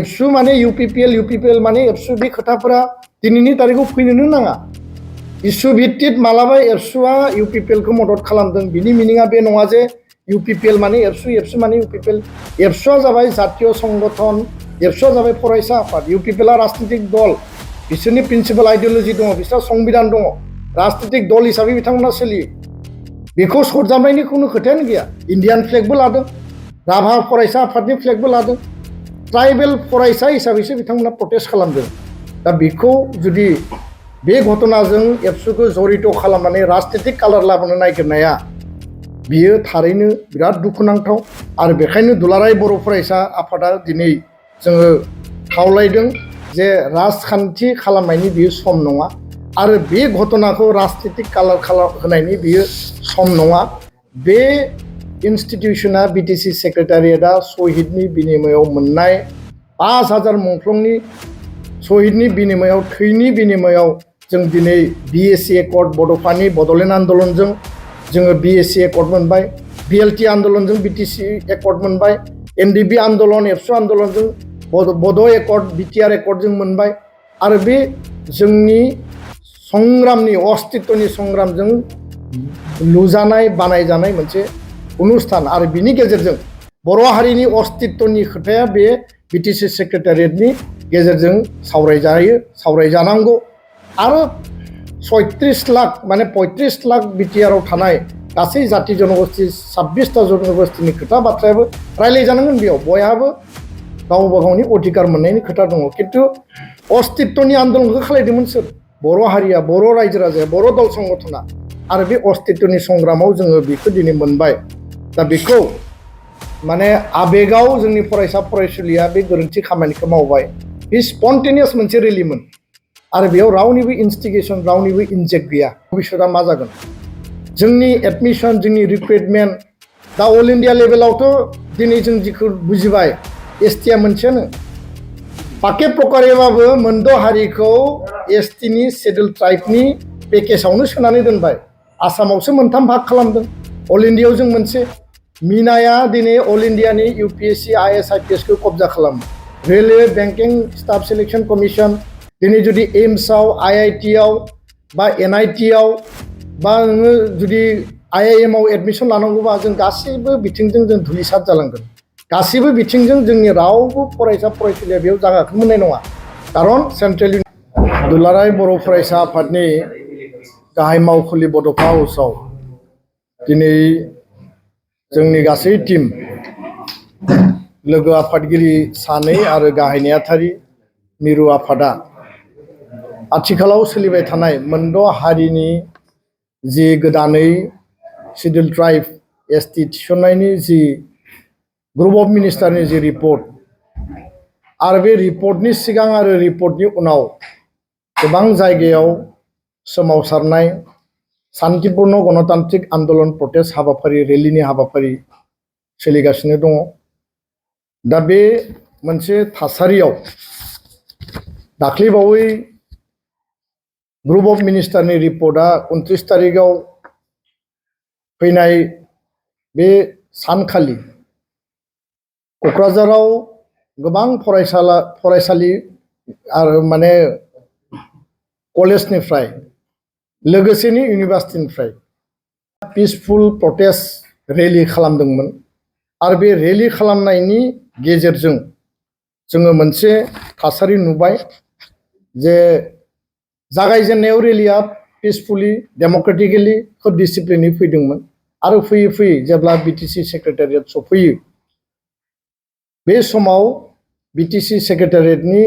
एबसु माने यूपीपीएल माने एबसु बे खोथाफोरा दिनैनि तारिखाव फैनोनो नाङा। इसु भित्तिक मालाबा एबसुआ यूपीपीएलखौ मदद खालामदों बिनि मिनिङा बे नङा जे यूपीपीएल माने एबसु माने यूपीपीएल। एबसुआ जाबाय जातीय संगठन, एबसुआ जाबाय फरायसा आफाद, यूपीपीएलआ राजनीतिक दल, बिसोरनि प्रिन्सिपाल आइडियोलॉजी दङ, बिसोरहा संबिधान दङ, राजनीतिक दल हिसाबै बिथांमोना सोलियो। बेखौ सरजाबनायनि खुनु खोथायानो गैया। इन्डियान फ्लेगबो लादों, राभा फरायसा आफादनि फ्लेगबो लादों, ट्राइबेल फरायसा हिसाबैसो बिथांमोना प्रटेस्ट खालामदों। दा बेखौ जुदि बे घटनाजों एबसुखौ जड़ित खालामनानै राजनीतिक कालार लाबोनो नागिरनाया बियो थारैनो बिराद दुखुनांथाव। आरो बेखायनो दुलाराय बर' फरायसा आफादा दिनै जोङो खावलायदों जे राजखान्थि खालामनायनि बियो सम नङा आरो बे घटनाखौ राजनीतिक कालार होनायनि बियो सम नङा। बे इन्स्टिट्यूशना बीटीसी सेक्रेटारियेटआ शहीदनि बिनिमयाव मोननाय 5000 मुंख्लंनि शहीदनि बिनिमयाव थैनि बिनिमयाव जों दिनै बीएससी एकर्ड बड'फानि बड'लेण्ड आन्दलनजों जोङो बीएससी एकर्ड मोनबाय, बीएलटी आन्दलनजों बीटीसी एकर्ड मोनबाय, एनडीबी आन्दलन एबसु आन्दलनजों बड' एकर्ड बीटीआर एकर्ड जों मोनबाय। आरो बे जोंनि संग्रामनि अस्तित्वनि संग्रामजों लुजानाय बानायजानाय मोनसे अनुस्थान आरो बिनि गेजेरजों बर' हारिनि अस्तित्वनि खोथाया बे बीटीसी सेक्रेटारियेटनि गेजेरजों सावरायजानांगौ। आरो 36 लाख माने 35 लाख बीटीआरआव थानाय गासै जाति जनगोष्ठी 26टा जनगोष्ठीनि खोथा बाथ्रायाबो रायलायजानांगोन। बेयाव बयहाबो गावबा गावनि अधिकार मोननायनि खोथा दङ। खिन्थु अस्तित्वनि आन्दोलनखौ खालायदोंमोन सोर? बर' हारिया, बर' रायजो राजाया, बर' दल संगठना। आरो बे अस्तित्वनि संग्रामाव जोङो बेखौ दिनै मोनबाय। दा बेखौ माने आबेगाव जोंनि फरायसा फरायसुलिया बे गोरोन्थि खामानिखौ मावबाय। बे स्पन्टेनियास मोनसे रेलिमोन आरो बेयाव रावनिबो इन्स्टिगेसन, रावनिबो इनजेक्ट गैया। भबिष्यतआ मा जागोन? जोंनि एडमिसन, जोंनि रिक्रुटमेन्ट दा अल इन्डिया लेभेलावथ' दिनै जों जिखौ बुजिबाय एसटिआ मोनसेयानो। पाके प्रकारेबाबो मोनद' हारिखौ एसटिनि शेड्युल ट्राइबनि पेकेजावनो सोनानै दोनबाय। आसामावसो मोनथाम भाग खालामदों, अल इन्डियायाव जों मोनसे। मीनाया दिनै अल इन्डियानि यूपीएससी आईएएस आईपीएसखौ कब्जा खालामो। Railway banking staff selection commission दिनै जुदि एम्सआव, आईआईटीआव बा एनआईटीआव बा नोङो जुदि आईआईएमआव एडमिसन लानांगौबा जों गासैबो बिथिंजों जों धुलिसात जालांगोन। गासैबो बिथिंजों जोंनि रावबो फरायसा फरायसुलिया बेयाव जायगाखौ मोननाय नङा। खारन सेन्ट्रेल दुलाराय बर' फरायसा आफादनि गाहाय मावखुलि बड'फा हाउसआव दिनै जोंनि गासै टीम लोगो आफादगिरि सानै आरो गाहाय नेहाथारि मिरु आफादा आथिखालाव सोलिबाय थानाय मोनद' हारिनि जि गोदानै शेड्युल ट्राइब एसटि थिसननायनि जि ग्रुप अफ मिनिस्टारनि जि रिपर्ट आरो बे रिपर्टनि सिगां आरो रिपर्टनि उनाव गोबां जायगायाव सोमावसारनाय शान्तिपूर्ण गणतान्त्रिक आन्दोलन प्रटेस्ट हाबाफारि, रेलिनि हाबाफारि सोलिगासिनो दङ। दा बे मोनसे थासारियाव दाख्लैबावै ग्रुप अफ मिनिस्टारनि रिपर्टआ 29 तारिखआव फैनाय बे सानखालि क'क्राझाराव गोबां फरायसालि आरो माने कलेजनिफ्राय लोगोसेनि इउनिभार्सिटिनिफ्राय पिसफुल प्रटेस्ट रेलि खालामदोंमोन। आरो बे रेलि खालामनायनि गेजेरजों जोङो मोनसे थासारि नुबाय जे जागायजेननायाव रेलिया पिसफुली डेम'क्रेटिकेलि खोब डिसिप्लिनै फैदोंमोन। आरो फैयै फैयै जेब्ला बीटीसी सेक्रेटारियेट सफैयो बे समाव बीटीसी सेक्रेटारियेटनि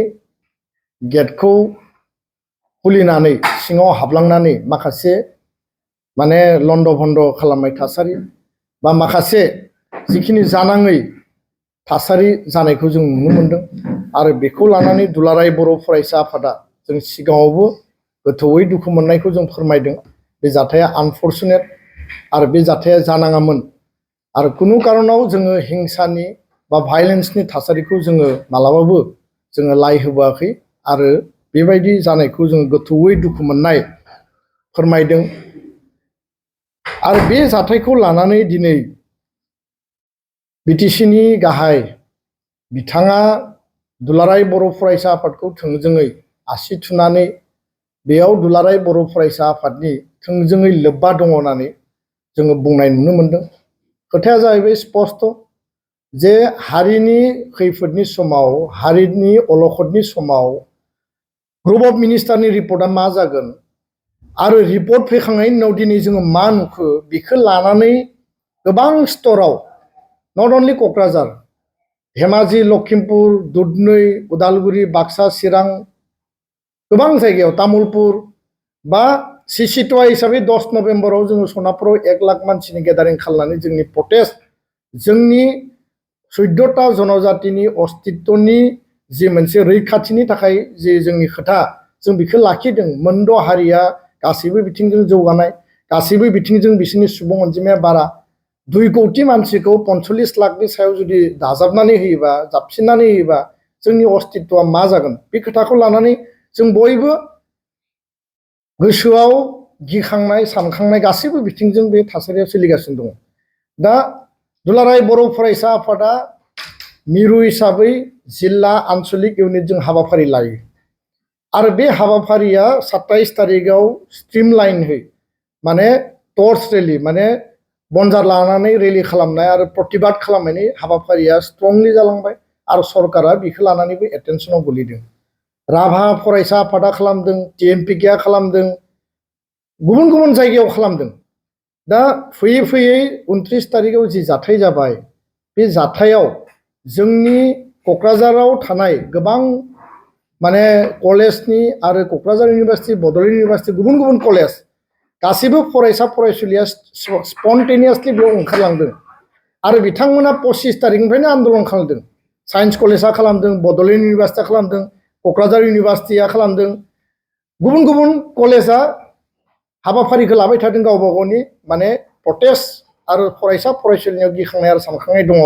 गेटखौ खुलिनानै सिङाव हाबलांनानै माखासे माने लन्ड भन्ड खालामनाय थासारि बा माखासे जिखिनि जानाङै थासारि जानायखौ जों नुनो मोनदों। आरो बेखौ लानानै दुलाराय बर' फरायसा आफादा जों सिगाङावबो गोथौयै दुखु मोननायखौ जों फोरमायदों। बे जाथाया आनफर्चुनेट आरो बे जाथाया जानाङामोन। आरो खुनु कारनाव जोङो हिंसानि बा भायलेन्सनि थासारिखौ जोङो मालाबाबो जोङो लाय होबोआखै आरो बेबायदि जानायखौ जोङो गोथौयै दुखु मोननाय फोरमायदों। आरो बे जाथायखौ लानानै दिनै बीटीसीनि गाहाय बिथाङा दुलाराय बर' फरायसा आफादखौ थोंजोङै आसि थुनानै बेयाव दुलाराय बर' फरायसा आफादनि थोंजोङै लोब्बा दङ होननानै जोङो बुंनाय नुनो मोनदों। खोथाया जाहैबाय स्पष्ट जे हारिनि खैफोदनि समाव हारिनि अलखदनि समाव ग्रुप अफ मिनिस्टारनि रिपर्टआ मा जागोन आरो रिपर्ट फैखांनायनि उनाव दिनै जोङो मा नुखो बेखौ लानानै गोबां स्तराव नट अनलि क'क्राझार धेमाजि लखिमपुर दुधनৈ उदालगुरि बाक्सा चिरां गोबां जायगायाव तामुलपुर बा सिसिटवा हिसाबै 10 नभेम्बराव जोङो सनापुराव 1 लाख मानसिनि गेदारिं खालामनानै जोंनि प्रटेस्ट जोंनि 14टा जनजातिनि अस्तित्वनि जि मोनसे रैखाथिनि थाखाय जि जोंनि खोथा जों बेखौ लाखिदों। मोनद' हारिया गासैबो बिथिंजों जौगानाय गासैबो बिथिंजों बिसोरनि सुबुं अनजिमाया बारा 2 कौटि मानसिखौ 45 लाखनि सायाव जुदि दाजाबनानै होयोबा जाबसिननानै होयोबा जोंनि अस्तित्वआ मा जागोन बे खोथाखौ लानानै जों बयबो गोसोआव गिखांनाय सानखांनाय गासैबो बिथिंजों बे थासारिया सोलिगासिनो दङ। दा दुलाराय बर' फरायसा आफादा मिरु हिसाबै जिल्ला आन्चलिक इउनिटजों हाबाफारि लायो आरो बे हाबाफारिया 27 तारिखआव स्ट्रिमलाइनहै माने टर्च रेली माने बनजार लानानै रेली खालामनाय आरो प्रतिबाद खालामनायनि हाबाफारिया स्ट्रंलि जालांबाय आरो सरकारा बेखौ लानानैबो एटेनसनाव गोलैदों। राभा फरायसा आफादा खालामदों, टिएमपिकेआ खालामदों, गुबुन गुबुन जायगायाव खालामदों। दा फैयै फैयै 29 तारिखआव जि जाथाय जाबाय बे जाथायाव जोंनि क'क्राझाराव थानाय गोबां माने कलेजनि आरो क'क्राझार इउनिभार्सिटि बड'लेण्ड इउनिभार्सिटि गुबुन गुबुन कलेज गासैबो फरायसा फरायसुलिया स्पन्टेनियासलि बेयाव ओंखारलांदों आरो बिथांमोना 25 तारिखनिफ्रायनो आन्दलन खालामदों। साइन्स कलेजआ खालामदों, बड'लेण्ड इउनिभार्सिटिया खालामदों, क'क्राझार इउनिभार्सिटिया खालामदों, गुबुन गुबुन कलेजआ हाबाफारिखौ लाबाय थादों गावबा गावनि माने प्रटेस्ट आरो फरायसा फरायसुलिनियाव गिखांनाय आरो सानखांनाय दङ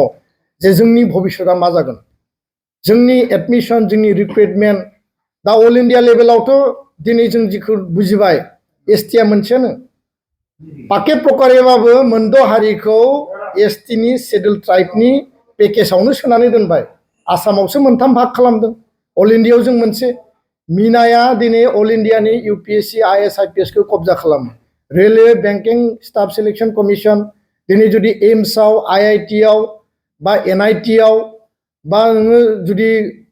जे जोंनि भबिष्यतआ मा जागोन। जोंनि एडमिसन जोंनि रिक्रुइटमेन्ट दा अल इन्डिया लेभेलावथ' दिनै जों जिखौ बुजिबाय एसटिआ मोनसेयानो पाके प्रकारेबाबो मोनद' हारिखौ एसटिनि शेड्युल ट्राइबनि पेकेजावनो सोनानै दोनबाय। आसामावसो मोनथाम भाग खालामदों, अल इन्डियायाव जों मोनसे। मिनाया दिनै अल इन्डियानि इउपिएससि आइएस आइपिएसखौ कब्जा खालामो। Railway banking staff selection commission दिनै जुदि एम्सआव आइआइटिआव बा एनआइटिआव बा नोङो जुदि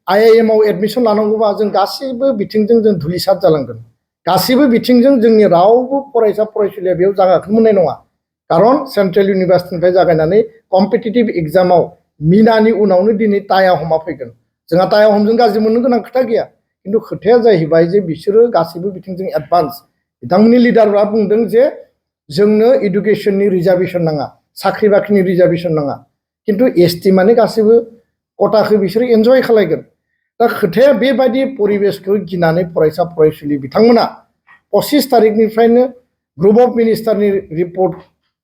आइआइएमआव एडमिसन लानांगौबा जों गासैबो बिथिंजों जों धुलिसात जालांगोन। गासैबो बिथिंजों जोंनि रावबो फरायसा फरायसुलिया बेयाव जायगाखौ मोननाय नङा। खारन सेन्ट्रेल इउनिभार्सिटिनिफ्राय जागायनानै कम्पिटिटिभ एग्जामाव मिनानि उनावनो दिनै टाया हमा फैगोन। जोंहा टाया हमजों गाज्रि मोननो गोनां खोथा गैया, खिन्थु खोथाया जाहैबाय जे बिसोरो गासैबो बिथिंजों एडभान्स। बिथांमोननि लिडारफ्रा बुंदों जे जोंनो इडुकेसननि रिजार्भेसन नाङा, साख्रि बाख्रिनि रिजार्भेसन नाङा, खिन्थु एसटि माने गासैबो कटाखौ बिसोरो एन्जय खालायगोन। दा खोथाया बेबायदि परिबेसखौ गिनानै फरायसा फरायसुलि बिथांमोना 25 तारिखनिफ्रायनो ग्रुप अफ मिनिस्टारनि रिपर्ट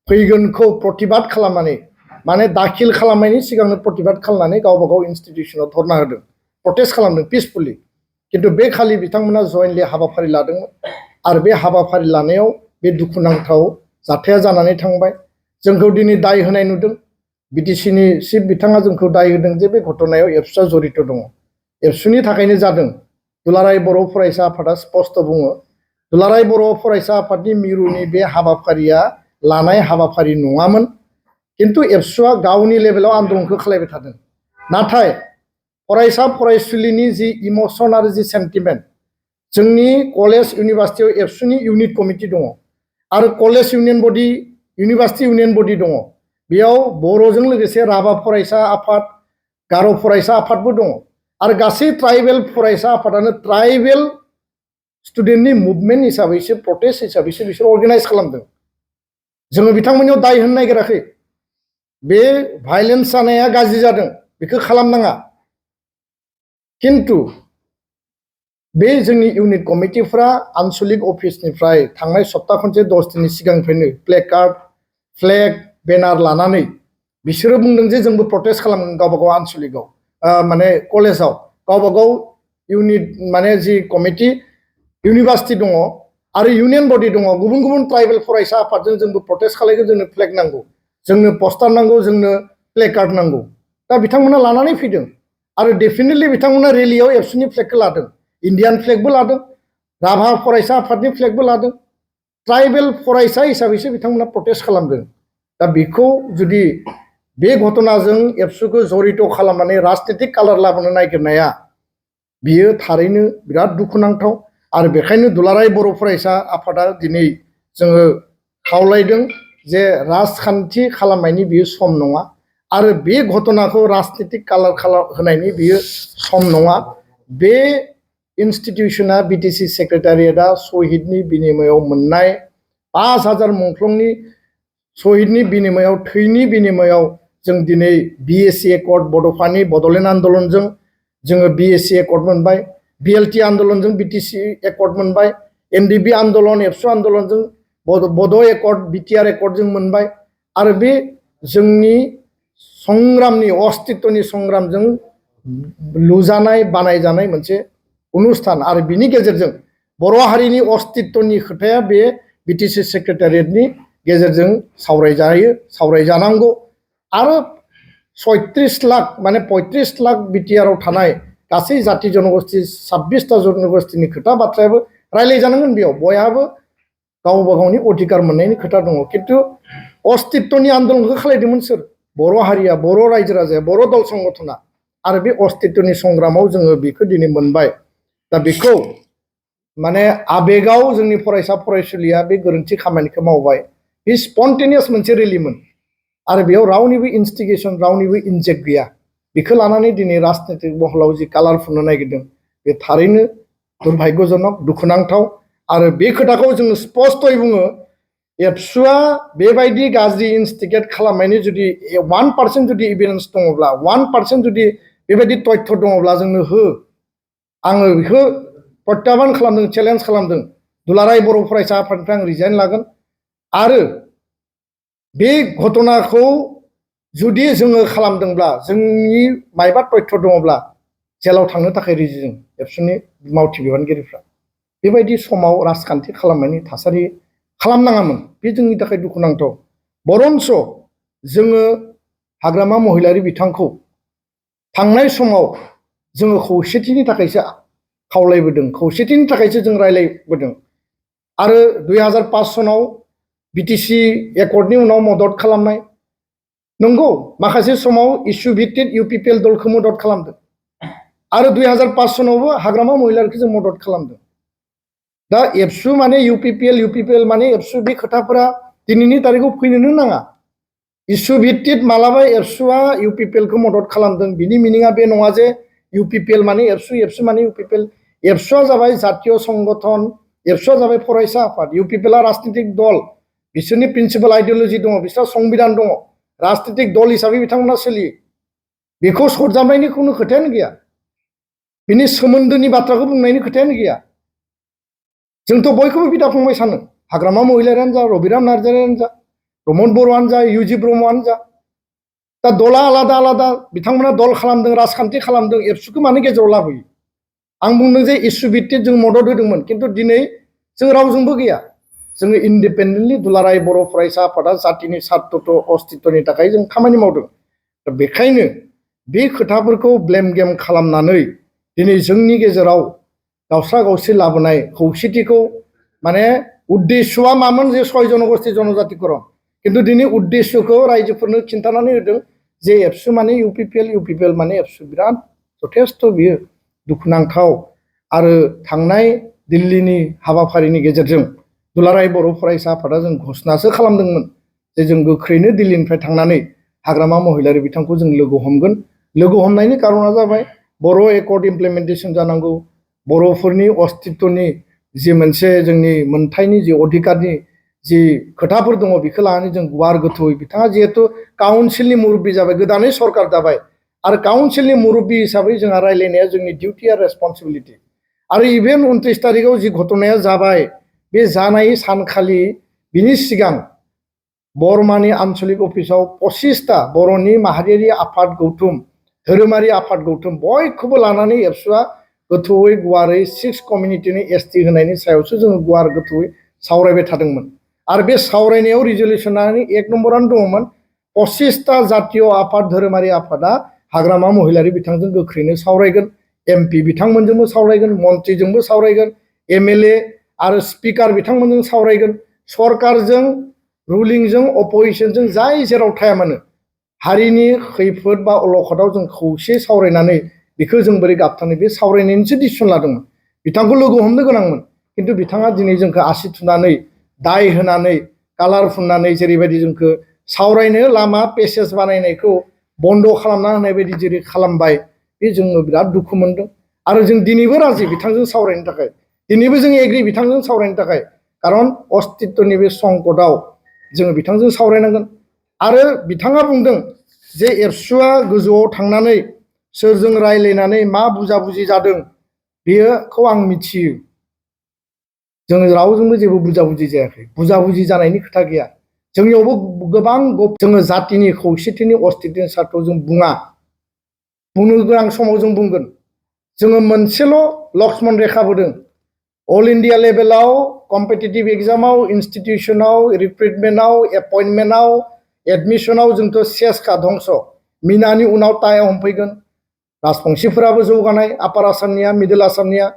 फैगोनखौ प्रतिबाद खालामनानै माने दाखिल खालामनायनि सिगांनो प्रतिबाद खालामनानै गावबा गाव इनस्टिटिउसनाव धरना होदों, प्रटेस्ट खालामदों पिसफुलि। खिन्थु बे खालि बिथांमोना जयेन्टलि हाबाफारि लादोंमोन आरो बे हाबाफारि लानायाव बे दुखुनांथाव जाथाया जानानै थांबाय। जोंखौ दिनै दाय होनाय नुदों। बिटिसिनि चिफ बिथाङा जोंखौ दाय होदों जे बे घटनायाव एबसुआ जड़ित दङ। एबसुनि थाखायनो जादों। दुलाराय बर' फरायसा आफादा स्पष्ट बुङो दुलाराय बर' फरायसा आफादनि मिरुनि बे हाबाफारिया लानाय हाबाफारि नङामोन, खिन्थु एबसुआ गावनि लेभेलाव आन्दलनखौ खालायबाय थादों। नाथाय फरायसा फरायसुलिनि जि इमसन आरो जि सेन्टिमेन्ट, जोंनि कलेज इउनिभार्सिटियाव एबसुनि इउनिट कमिटि दङ आरो कलेज इउनियन बडि इउनिभार्सिटि इउनियन बडि दङ। बेयाव बर'जों लोगोसे राभा फरायसा आफाद, गार' फरायसा आफादबो दङ आरो गासै ट्राइबेल फरायसा आफादानो ट्राइबेल स्टुडेन्टनि मुभमेन्ट हिसाबैसो प्रटेस्ट हिसाबैसो बिसोर अर्गानाइज खालामदों। जोङो बिथांमोननियाव दाय होनो नागिराखै। बे भायलेन्स जानाया गाज्रि जादों, बेखौ खालामनाङा। खिन्थु बे जोंनि इउनिट कमिटिफ्रा आन्चलिक अफिसनिफ्राय थांनाय सप्ता खनसे 10 दिननि सिगांनिफ्रायनो प्लेकार्ड फ्लेग बेनार लानानै बिसोरो बुंदों जे जोंबो प्रटेस्ट खालामगोन गावबा गाव आन्चलिकआव माने कलेजाव गावबा गाव इउनिट माने जि कमिटि इउनिभार्सिटि दङ आरो इउनियन बडि दङ। गुबुन गुबुन ट्राइबेल फरायसा आफादजों जोंबो प्रटेस्ट खालामगोन, जोंनो फ्लेग नांगौ, जोंनो पस्टार नांगौ, जोंनो प्लेकार्ड नांगौ। दा बिथांमोना लानानै फैदों आरो डेफिनेटलि बिथांमोना रेलियाव एबसुनि फ्लेगखौ लादों इन्डियान फ्लेगबो लादों राभा फरायसा आफादनि फ्लेगबो लादों ट्राइबेल फरायसा हिसाबैसो बिथांमोना प्रटेस्ट खालामदों दा बेखौ जुदि बे घटनाजों एबसुखौ जड़ित खालामनानै राजनीतिक कालार लाबोनो नागिरनाया बियो थारैनो बिराद दुखुनांथाव आरो बेखायनो दुलाराय बर' फरायसा आफादा दिनै जोङो खावलायदों जे राजखान्थि खालामनायनि बियो सम नङा आरो बे घटनाखौ राजनीतिक कालार होनायनि बियो सम नङा बे इन्स्टिटिउशना बिटिसि सेक्रेटारियेटआ शहीदनि बिनिमयाव मोननाय 5000 मुंख्लंनि शहीदनि बिनिमयाव थैनि बिनिमयाव जों दिनै बिएसि एकर्ड बड'फानि बड'लेण्ड आन्दलनजों जोङो बिएसि एकर्ड मोनबाय बिएलटि आन्दलनजों बिटिसि एकर्ड मोनबाय एनडिबि आन्दलन एबसु आन्दलनजों बड' एकर्ड बिटिआर एकर्डजों मोनबाय आरो बे जोंनि संग्रामनि अस्तित्वनि संग्रामजों लुजानाय बानायजानाय मोनसे अनुस्थान आरो बिनि गेजेरजों बर' हारिनि अस्तित्वनि खोथाया बे बिटिसि सेक्रेटारियेटनि गेजेरजों सावरायजानांगौ आरो 36 लाख माने 35 लाख बिटिआरआव थानाय गासै जाति जनगोष्ठी 26टा जनगोष्ठीनि खोथा बाथ्रायाबो रायलायजानांगोन बेयाव बयहाबो गावबा गावनि अधिकार मोननायनि खोथा दङ किन्तु अस्तित्वनि आन्दोलनखौ खालायदोंमोन सोर बर' हारिया बर' रायजो राजाया बर' दल संगठना आरो बे अस्तित्वनि संग्रामाव जोङो बेखौ दिनै मोनबाय दा बेखौ माने आबेगाव जोंनि फरायसा फरायसुलिया बे गोरोन्थि खामानिखौ मावबाय बे स्पन्टेनियास मोनसे रेलिमोन आरो बेयाव रावनिबो इनस्टिगेसन रावनिबो इनजेक्ट गैया बेखौ लानानै दिनै राजनीतिक महलाव जि कालार फुननो नागिरदों बे थारैनो दुर्भाग्यजनक दुखुनांथाव आरो बे खोथाखौ जोङो स्पष्टयै बुङो एबसुआ बेबायदि गाज्रि इनस्टिगेट खालामनायनि जुदि 1% जुदि एभिडेन्स दङब्ला 1% जुदि बेबायदि तथ्य दङब्ला जोंनो हो आङो बेखौ प्रत्याबान खालामदों चेलेन्ज खालामदों दुलाराय बर' फरायसा आफादनिफ्राय आं रिजाइन लागोन आरो बे घटनाखौ जुदि जोङो खालामदोंब्ला जोंनि मायबा तथ्य दङब्ला जेलाव थांनो थाखाय रेडि जों एबसुनि मावथि बिबानगिरिफ्रा बेबायदि समाव राजखान्थि खालामनायनि थासारि खालामनाङामोन बे जोंनि थाखाय दुखुनांथाव बरन्स जोङो हाग्रामा महिलारि बिथांखौ थांनाय समाव जोङो खौसेथिनि थाखायसो खावलायबोदों खौसेथिनि थाखायसो जों रायलायबोदों आरो 2005 सनाव बिटिसि एकर्डनि उनाव मदद खालामनाय नंगौ माखासे समाव इसु भित्तिक इउपिपिएल दलखौ मदद खालामदों आरो 2005 सनावबो हाग्रामा महिलारिखौ जों मदद खालामदों दा एबसु माने इउपिपिएल माने एबसु बे खोथाफोरा दिनैनि तारिखाव फैनोनो नाङा इसु भित्तिक मालाबा एबसुआ इउपिपिएलखौ मदद खालामदों बिनि मिनिङा बे नङा जे इउपिपिएल माने एबसु माने इउपिपिएल एबसुआ जाबाय जातीय संगठन एबसुआ जाबाय फरायसा आफाद इउपिपिएलआ राजनीतिक दल बिसोरनि प्रिन्सिपाल आइडियोलजि दङ बिसोरहा संबिधान दङ राजनीतिक दल हिसाबै बिथांमोना सोलियो बेखौ सरजाबनायनि खुनु खोथायानो गैया बिनि सोमोन्दोनि बाथ्राखौ बुंनायनि खोथायानो गैया जोंथ' बयखौबो बिदा फंबाय सानो हाग्रामा महिलारियानो जा रबिराम नार्जारियानो जा प्रमद बर'आनो जा इउजि ब्रह्मआनो जा दा दला आलादा आलादा बिथांमोना दल खालामदों राजखान्थि खालामदों एबसुखौ मानो गेजेराव लाबोयो आं बुंदों जे इसु भित्तिक जों मदद होदोंमोन किन्तु दिनै जों रावजोंबो गैया जोङो इन्डिपेन्डेन्टलि दुलाराय बर' फरायसा आफादा जातिनि सार्थ अस्तित्वनि थाखाय जों खामानि मावदों दा बेखायनो बे खोथाफोरखौ ब्लेम गेम खालामनानै दिनै जोंनि गेजेराव गावस्रा गावस्रि लाबोनाय खौसेथिखौ माने उद्देश्यआ मामोन जे 6 जनगोष्ठी जनजातिकरण किन्तु दिनै उद्देश्यखौ रायजोफोरनो खिन्थानानै होदों जे एबसु माने इउपिपिएल माने एबसु बिराद जथेस्थ बियो दुखुनांथाव आरो थांनाय दिल्लीनि हाबाफारिनि गेजेरजों दुलाराय बर' फरायसा आफादा जों घोषणासो खालामदोंमोन जे जों गोख्रैनो दिल्लीनिफ्राय थांनानै हाग्रामा महिलारि बिथांखौ जों लोगो हमगोन लोगो हमनायनि कारना जाबाय बर' एकर्ड इमप्लिमेन्टेसन जानांगौ बर'फोरनि अस्तित्वनि जि मोनसे जोंनि मोनथायनि जि अधिकारनि जि खोथाफोर दङ बेखौ लानानै जों गुवार गोथौयै बिथाङा जिहेतु काउन्सिलनि मुरब्बी जाबाय गोदानै सरकार दाबाय आरो काउन्सिलनि मुरब्बी हिसाबै जोंहा रायलायनाया जोंनि डिउटि आरो रेसपन्सिबिलिटि आरो इभेन 29 तारिखाव जि घटनाया जाबाय बे जानाय सानखालि बिनि सिगां बरमानि आन्चलिक अफिसाव 25टा बर'नि माहारियारि आफाद गौथुम धोरोमारि आफाद गौथुम बयखौबो लानानै एबसुआ गोथौयै गुवारै 6 कमिउनिटिनि एसटि होनायनि सायावसो जोङो गुवार गोथौयै सावरायबाय थादोंमोन आरो बे सावरायनायाव रिजल्युसनानि 1 नम्बरानो दङमोन 25टा जातीय आफाद धोरोमारि आफादा हाग्रामा महिलारि बिथांजों गोख्रैनो सावरायगोन एमपि बिथांमोनजोंबो सावरायगोन मन्त्रिजोंबो सावरायगोन एमएलए आरो स्पिकार बिथांमोनजों सावरायगोन सरकारजों रुलिंजों अपोजिशनजों जाय जेराव थाया मानो हारिनि खैफोद बा अलखदाव जों खौसे सावरायनानै बेखौ जों बोरै गाबथानो बे सावरायनायनिसो डिसिसन लादोंमोन बिथांखौ लोगो हमनो गोनांमोन खिन्थु बिथाङा दिनै जोंखौ आसि थुनानै दाय होनानै कालार फुननानै जेरैबायदि जोंखौ सावरायनो लामा पेसेज बानायनायखौ बन्द खालामना होनाय बायदि जेरै खालामबाय बे जोङो बिराद दुखु मोनदों आरो जों दिनैबो राजि बिथांजों सावरायनो थाखाय दिनैबो जों एग्रि बिथांजों सावरायनो थाखाय खारन अस्तित्वनि बे संकटआव जोङो बिथांजों सावरायनांगोन आरो बिथाङा बुंदों जे एबसुआ गोजौआव थांनानै सोरजों रायलायनानै मा बुजाबुजि जादों बेखौ आं मिथियो जोङो रावजोंबो जेबो बुजाबुजि जायाखै बुजाबुजि जानायनि खोथा गैया जोंनियावबो गोबां जोङो जातिनि खौसेथिनि अस्तित्वनि सार्थआव जों बुंनो गोनां समाव जों बुंगोन जोङो मोनसेल लक्ष्मन रेखा बोदों अल इन्डिया लेभेलाव कम्पिटिटिभ एग्जामाव इन्स्टिटिउसनाव रिक्रुटमेन्टआव एपइन्टमेन्टआव एडमिसनाव जोंथ' सेसखा धंस मिनानि उनाव टाया हमफैगोन राजबंशिफोराबो जौगानाय आपार आसामनिया मिडल आसामनिया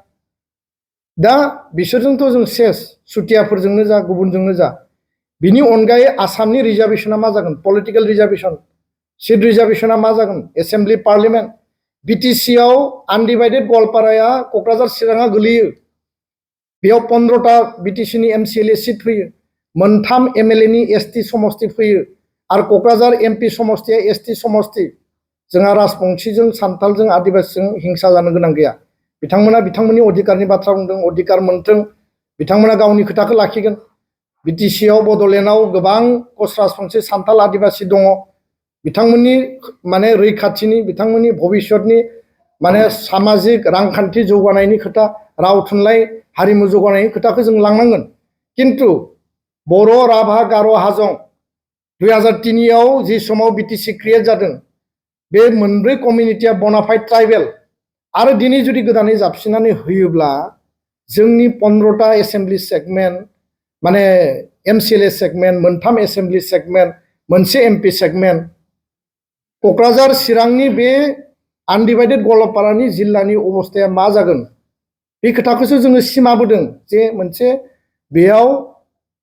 दा बिसोरजोंथ' जों सेस सुतियाफोरजोंनो जा गुबुनजोंनो जा बिनि अनगायै आसामनि रिजार्भेसना मा जागोन पलिटिकेल रिजार्भेसन सिट रिजार्भेसना मा जागोन एसेम्ब्लि पार्लियामेन्ट बिटिसिआव आनडिभाइडेड गवालपाराया क'क्राझार चिराङा गोलैयो बेयाव 15टा बिटिसिनि एमसिएलए सिट फैयो मोनथाम एमएलएनि एसटि समष्टि फैयो आरो क'क्राझार एमपि समष्टिया एसटि समष्टि जोंहा राजबंशिजों सान्थालजों आदिबासिजों हिंसा जानो गोनां गैया बिथांमोना बिथांमोननि अधिकारनि बाथ्रा बुंदों अधिकार मोन्थों बिथांमोना गावनि खोथाखौ लाखिगोन बिटिसिआव बड'लेण्डआव गोबां कच राजबंशी सान्थाल आदिबासि दङ बिथांमोननि माने रैखाथिनि बिथांमोननि भबिष्यतनि माने सामाजिक रांखान्थि जौगानायनि खोथा राव थुनलाइ हारिमु जौगानायनि खोथाखौ जों लांनांगोन किन्तु बर' राभा गार' हाजं 2003आव जि समाव बिटिसि क्रिएट जादों बे मोनब्रै कमिउनिटिया बनाफाइड ट्राइबेल आरो दिनै जुदि गोदानै जाबसिननानै होयोब्ला जोंनि 15टा एसेम्ब्लि सेगमेन्ट माने एमसिएलए सेगमेन्ट मोनथाम एसेम्ब्लि सेगमेन्ट मोनसे एमपि सेगमेन्ट क'क्राझार चिरांनि बे आनडिभाइडेड गवालपारानि जिल्लानि अबस्थाया मा जागोन बे खोथाखौसो जोङो सिमा बोदों जे मोनसे बेयाव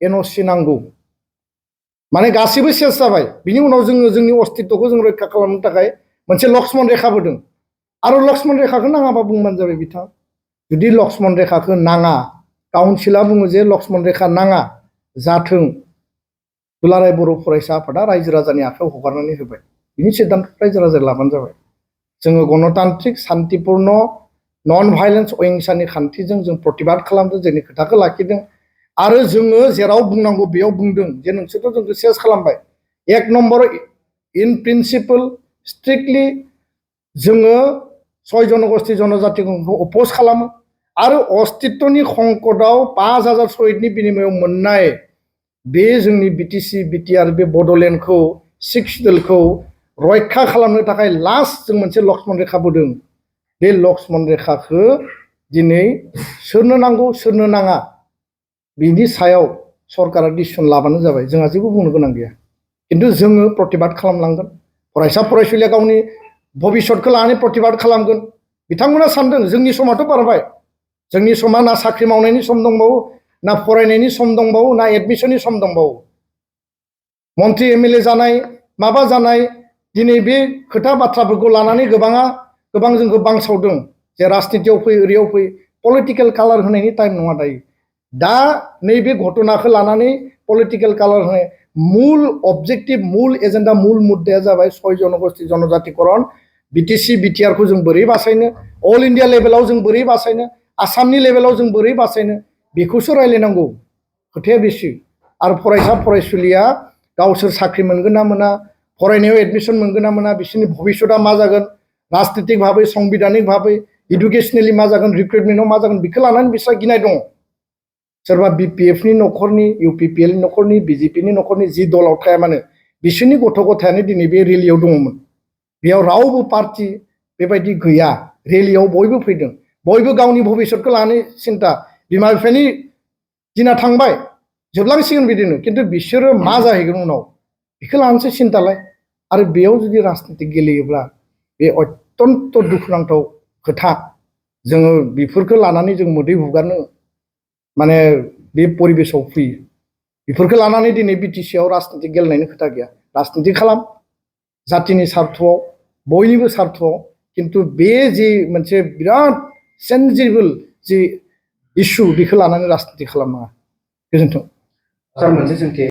एनअसि नांगौ माने गासैबो सेस जाबाय बिनि उनाव जोङो जोंनि अस्तित्वखौ जों रैखा खालामनो थाखाय मोनसे लक्ष्मन रेखा बोदों आरो लक्ष्मन रेखाखौ नाङाबा बुंबानो जाबाय बिथां जुदि लक्ष्मन रेखाखौ नाङा काउन्सिला बुङो जे लक्ष्मन रेखा नाङा जाथों दुलाराय बर' फरायसा आफादा रायजो राजानि आखायाव हगारनानै होबाय बिनि सिद्धान्त रायजो राजाया लाबानो जाबाय जोङो गणतान्त्रिक शान्तिपूर्ण नन भाइलेन्स अहिंसानि खान्थिजों जों प्रतिबाद खालामदों जोंनि खोथाखौ लाखिदों आरो जोङो जेराव बुंनांगौ बेयाव बुंदों जे नोंसोरथ' जोंखौ सेस खालामबाय एक नम्बर इन प्रिन्सिपल स्ट्रिक्टलि जोङो 6 जनगोष्ठी जनजातिखौ अपोज खालामो आरो अस्तित्वनि संकटआव 5000 शहीदनि बिनिमयाव मोननाय बे जोंनि बिटिसि बिटिआर बे बड'लेण्डखौ 6 दोलखौ रैखा खालामनो थाखाय लास्ट जों मोनसे लक्ष्मन रेखा बोदों बे लक्ष्मन रेखाखौ दिनै सोरनो नांगौ सोरनो नाङा बिनि सायाव सरकारा डिसिसन लाबानो जाबाय जोंहा जेबो बुंनो गोनां गैया किन्तु जोङो प्रतिबाद खालामलांगोन फरायसा फरायसुलिया गावनि भबिष्यतखौ लानानै प्रतिबाद खालामगोन बिथांमोना सानदों जोंनि समाथ' बारबाय जोंनि समा ना साख्रि मावनायनि सम दंबावो ना फरायनायनि सम दंबावो ना एडमिसननि सम दंबावो मन्त्रि एमएलए जानाय माबा जानाय दिनै बे खोथा बाथ्राफोरखौ लानानै गोबां जोंखौ बांसावदों जे राजनितियाव फै ओरैयाव फै पलिटिकेल कालार होनायनि टाइम नङा दायो दा नैबे घटनाखौ लानानै पलिटिकेल कालार होनाय मूल अबजेक्टिभ मूल एजेन्डा मूल मुद्दाया जाबाय 6 जनगोष्ठी जनजातिकरण बिटिसि बिटिआरखौ जों बोरै बासायनो अल इन्डिया लेभेलाव जों बोरै बासायनो आसामनि लेभेलाव जों बोरै बासायनो बेखौसो रायलायनांगौ खोथाया बेसो आरो फरायसा फरायसुलिया गावसोर साख्रि मोनगोन ना मोना फरायनायाव एडमिसन मोनगोन ना मोना बिसोरनि भबिष्यतआ मा जागोन राजनितिक भाबै संबिधानिक भाबै इडुकेसनेलि मा जागोन रिक्रुटमेन्टआव मा जागोन बेखौ लानानै बिसोरहा गिनाय दङ सोरबा बिपिएफनि न'खरनि इउपिपिएलनि न'खरनि बिजेपिनि न'खरनि जि दलाव थाया मानो बिसोरनि गथ' गथायानो दिनै बे रेलियाव दङमोन बेयाव रावबो पार्टी बेबायदि गैया रेलियाव बयबो फैदों बयबो गावनि भबिष्यतखौ लानानै सिन्ता बिमा बिफानि दिना थांबाय जोबलांसिगोन बिदिनो किन्तु बिसोरो मा जाहैगोन उनाव बेखौ लानानैसो सिन्तालाय आरो बेयाव जुदि राजनिति गेलेयोब्ला बे अत्यन्त दुखुनांथाव खोथा जोङो बेफोरखौ लानानै जों मोदै हुगारनो माने बे परिबेसाव फैयो बेफोरखौ लानानै दिनै बिटिसिआव राजनिति गेलेनायनि खोथा गैया राजनिति खालाम जातिनि सार्थआव बयनिबो सार्थआव किन्तु बे जे मोनसे बिराद सेन्सिबोल जे इस्यु बेखौ लानानै राजनिति खालामनाङा गोजोन्थों सार मोनसे सोंथि